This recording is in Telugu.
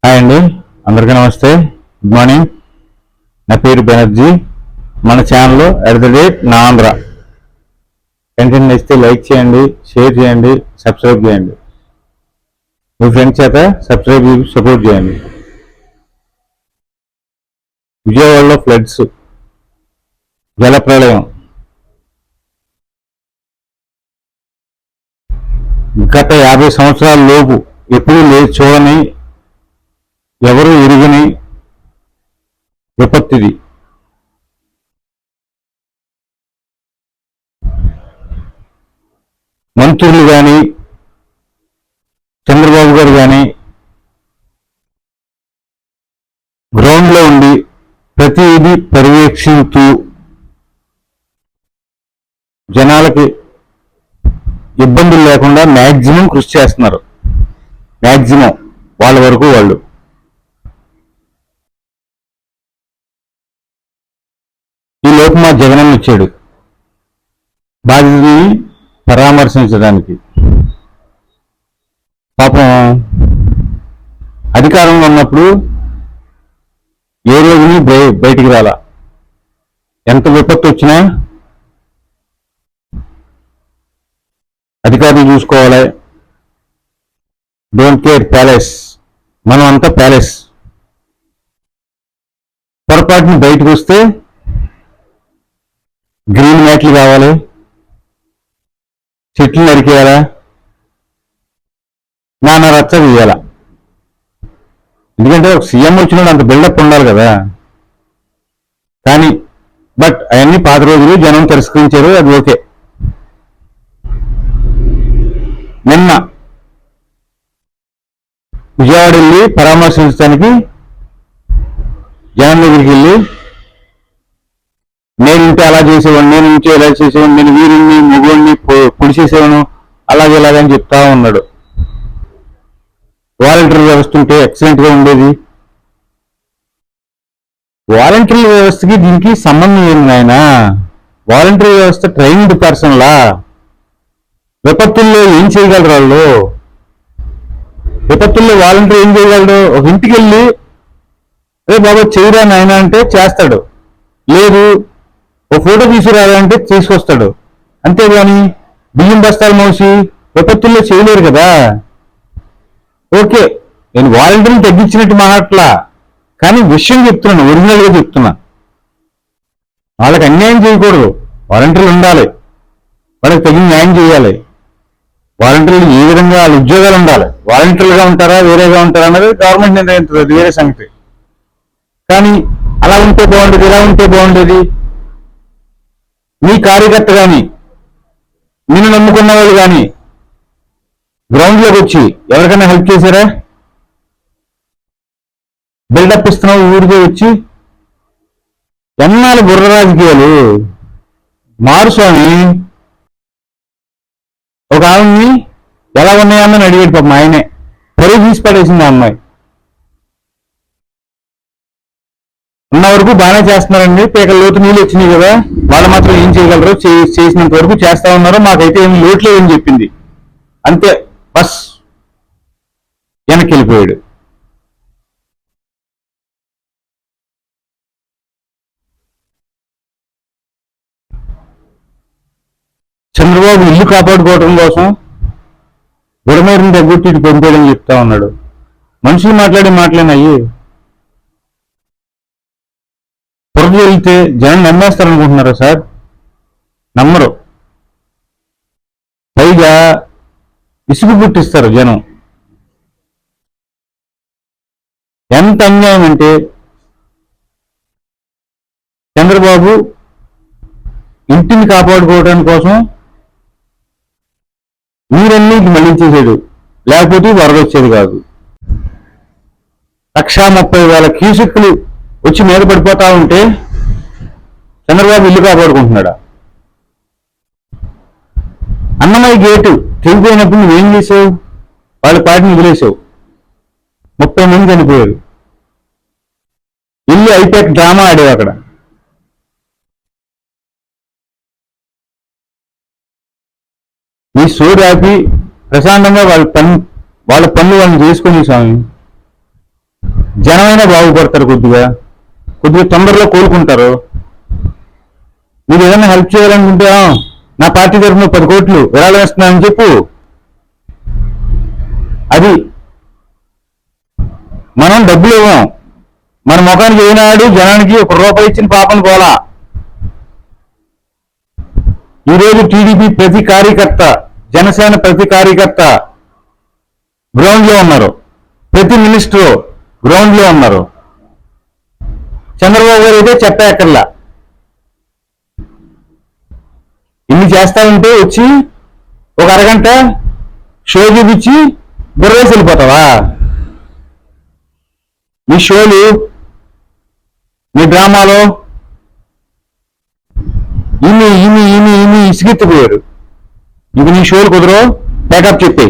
హాయ్ అండి, అందరికీ నమస్తే. Good morning. నా పేరు బెనర్జీ. మన ఛానల్లో @ నా ఆంధ్ర కంటెంట్ నచ్చితే లైక్ చేయండి, షేర్ చేయండి, సబ్స్క్రైబ్ చేయండి. మీ ఫ్రెండ్స్ చేత సబ్స్క్రైబ్ సపోర్ట్ చేయండి. విజయవాడలో ఫ్లడ్స్, జలప్రళయం. గత 50 సంవత్సరాల లోపు ఎప్పుడూ లేదు చూడని, ఎవరు ఎరుగని విపత్తిది. మంత్రులు కానీ, చంద్రబాబు గారు కానీ గ్రౌండ్లో ఉండి ప్రతిదీ పర్యవేక్షిస్తూ జనాలకి ఇబ్బందులు లేకుండా మ్యాక్సిమం కృషి చేస్తున్నారు. మ్యాక్సిమం వాళ్ళ వరకు వాళ్ళు. ఈ లోపు మా జగనన్న వచ్చాడు బాధితుల్ని పరామర్శించడానికి. పాపం అధికారంలో ఉన్నప్పుడు ఏ రోజుని బయటికి రాలా. ఎంత విపత్తు వచ్చినా అధికారులు చూసుకోవాలి. డోంట్ కేర్ ప్యాలెస్, మనం అంతా ప్యాలెస్. పొరపాటుని బయటకు వస్తే గ్రీన్ మ్యాట్లు కావాలి, చెట్లు నరికేయాలా, నాన్న రచ్చ తీయాలా. ఎందుకంటే ఒక సీఎం వచ్చినప్పుడు అంత బిల్డప్ ఉండాలి కదా. కానీ అవన్నీ పాత రోజులు, జనం తిరస్కరించారు, అది ఓకే. నిన్న విజయవాడ వెళ్ళి పరామర్శించడానికి జనం దగ్గరికి వెళ్ళి, నేనుంటే అలా చేసేవాడిని, నేను ఉంటే ఇలా చేసేవాడిని, నేను వీరిని మొగుడిని పొడి చేసేవాను, అలాగే ఇలాగని చెప్తా ఉన్నాడు. వాలంటీర్ వ్యవస్థ ఉంటే ఎక్సలెంట్గా ఉండేది. వాలంటీర్ వ్యవస్థకి దీనికి సంబంధం ఏంది ఆయన? వాలంటీర్ వ్యవస్థ ట్రైన్డ్ పర్సన్లా? విపత్తుల్లో ఏం చేయగలరు వాళ్ళు? విపత్తుల్లో వాలంటీర్ ఏం చేయగలడు? ఒక ఇంటికి వెళ్ళి అరే బాబా చేయరా నాయన అంటే చేస్తాడు, లేదు ఓ ఫోటో తీసుకురారా అంటే తీసుకొస్తాడు. అంతేగాని బియ్యం బస్తాలు మోసి విపత్తుల్లో చేయలేరు కదా. ఓకే, నేను వాలంటీర్ని తగ్గించినట్టు మాట్లా, కానీ విషయం చెప్తున్నాను, ఒరిజినల్గా చెప్తున్నా. వాళ్ళకి అన్యాయం చేయకూడదు, వాలంటీర్లు ఉండాలి, వాళ్ళకి తగిన న్యాయం చేయాలి. వాలంటీర్లు ఏ విధంగా వాళ్ళ ఉద్యోగాలు ఉండాలి. వాలంటీర్లుగా ఉంటారా వేరేగా ఉంటారా అన్నది గవర్నమెంట్ నిర్ణయిస్తుంది, అది వేరే సంగతి. కానీ అలా ఉంటే బాగుండేది, ఇలా ఉంటే బాగుండేది. మీ కార్యకర్త కానీ, నిన్ను నమ్ముకున్న వాళ్ళు కానీ గ్రౌండ్లోకి వచ్చి ఎవరికైనా హెల్ప్ చేశారా? బిల్డప్ ఇస్తున్నావు ఊరికే వచ్చి. ఎన్నాళ్ళు బుర్ర రాజకీయాలు? మారుస్వామి ఒక ఆవిడ్ని ఎలా ఉన్నాయని అడిగాడు పాపం, ఆయనే పరుగు తీసి పడేసింది ఆ అమ్మాయి. ఉన్న వరకు బాగానే చేస్తున్నారండి, పీకల లోతు నీళ్ళు వచ్చినాయి కదా, వాళ్ళు మాత్రం ఏం చేయగలరు, చేసినంత వరకు చేస్తా ఉన్నారు, మాకైతే ఏం లోటు లేదని చెప్పింది. అంతే, బస్ వెనక్కి వెళ్ళిపోయాడు. చంద్రబాబు ఇల్లు కాపాడుకోవడం కోసం బుడమేరుని తగ్గొట్టి ఇటు పంపేయడం చెప్తా ఉన్నాడు. మనుషులు మాట్లాడే మాటలేనయ్యి. పొరదు వెళ్తే జనం నమ్మేస్తారనుకుంటున్నారా సార్? నమ్మరు. పైగా ఇసుగు పుట్టిస్తారు జనం. ఎంత అన్యాయం అంటే, చంద్రబాబు ఇంటిని కాపాడుకోవడం కోసం నీరన్నీ మళ్లించేసాడు, లేకపోతే వరద వచ్చేది కాదు. 1,30,000 క్యూసెక్కులు వచ్చి మీద పడిపోతా ఉంటే చంద్రబాబు ఇల్లు కాపాడుకుంటున్నాడా? అన్నమయ్య గేటు తెగిపోయినప్పుడు నువ్వేం చేసావు? వాళ్ళ పార్టీని వదిలేసావు, 30 మంది చనిపోయారు. ఇల్లు ఐపాక్ డ్రామా ఆడేవి అక్కడ. ఈ సోది ఆపి ప్రశాంతంగా వాళ్ళ పనులు వాళ్ళు చేసుకుని స్వామి. జనమైనా బాగుపడతారు, కొద్దిగా కొద్దిగా తొందరలో కోలుకుంటారు. మీరు ఏదైనా హెల్ప్ చేయాలనుకుంటే నా పార్టీ తరఫున 10 కోట్లు విరాళం ఇస్తున్నానని చెప్పు. అది మనం డబ్బులు ఇవ్వం, మన ముఖానికి ఏనాడు జనానికి 1 రూపాయి ఇచ్చిన పాపం పోలా. ఈరోజు టీడీపీ ప్రతి కార్యకర్త, జనసేన ప్రతి కార్యకర్త గ్రౌండ్ లో ఉన్నారు, ప్రతి మినిస్టర్ గ్రౌండ్ లో ఉన్నారు. చంద్రబాబు గారు అయితే చెప్పక్కర్లా. ఇన్ని చేస్తా ఉంటే వచ్చి ఒక అరగంట షో చూపించి బుర్రేసి వెళ్ళిపోతావా? మీ షోలు, మీ డ్రామాలో ఇన్ని ఇన్ని ఇన్ని ఇన్ని ఇసుకెత్తిపోయారు. ఇది నీ షోలు కుదరో, బ్యాకప్ చెప్పే.